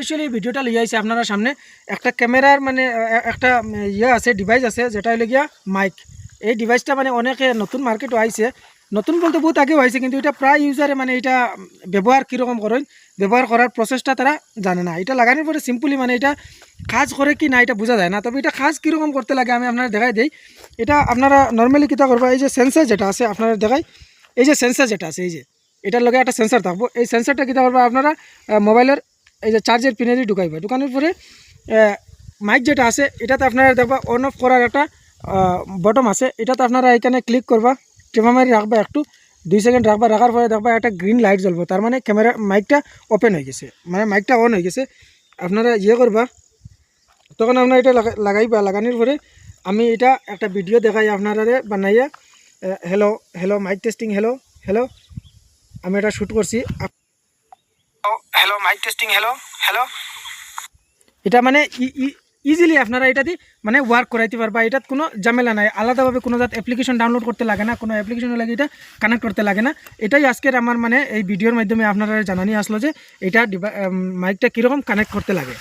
Specially ভিডিওটা লিয়ে আইছি আপনারা সামনে একটা ক্যামেরার মানে একটা আছে ডিভাইস আছে যেটা হলো গিয়া মাইক। এই ডিভাইসটা মানে অনেকে নতুন মার্কেটও আইছে, নতুন বলতে বহুত আগেও আইছে, কিন্তু এটা প্রায় ইউজারে মানে এটা ব্যবহার কীরকম করেন, ব্যবহার করার প্রসেসটা তারা জানে না। এটা লাগানোর পরে সিম্পলি মানে এটা কাজ করে কি না এটা বোঝা যায় না, তবে এটা কাজ কীরকম করতে লাগে আমি আপনারা দেখাই দিই। এটা আপনারা নর্মালি কীটা করবো, এই যে সেন্সার যেটা আছে আপনারা দেখাই, এই যে সেন্সার যেটা আছে এই যে এটার লগে একটা সেন্সার থাকবো। এই সেন্সারটা কীটা করবো আপনারা মোবাইলের এই যে চার্জের পিনেরই ঢুকাইবে, ঢুকানোর পরে মাইক যেটা আছে এটাতে আপনারা দেখবা অন অফ করার একটা বটম আছে, এটাতে আপনারা এখানে ক্লিক করবা, টেপা মারি রাখবা একটু 2 সেকেন্ড রাখবা, রাখার পরে দেখবা একটা গ্রিন লাইট জ্বলবো, তার মানে ক্যামেরা মাইকটা ওপেন হয়ে গেছে, মানে মাইকটা অন হয়ে গেছে। আপনারা করবা তখন আপনারা এটা লাগাইবা, লাগানোর পরে আমি এটা একটা ভিডিও দেখাই আপনারা বানাইয়া, hello hello mic testing, hello hello, আমি এটা শ্যুট করছি, hello mic testing, hello hello. এটা মানে ইজিলি আপনারা এটা দিয়ে মানে ওয়ার্ক করাইতে পারবা, এটার কোনো ঝামেলা নাই, আলাদাভাবে কোনো অ্যাপ্লিকেশন ডাউনলোড করতে লাগে না, কোনো অ্যাপ্লিকেশন লাগে এটা কানেক্ট করতে লাগে না। এটাই আজকের আমার মানে এই ভিডিওর মাধ্যমে আপনারা জানানি আসলো যে এটা মাইকটা কীরকম কানেক্ট করতে লাগে।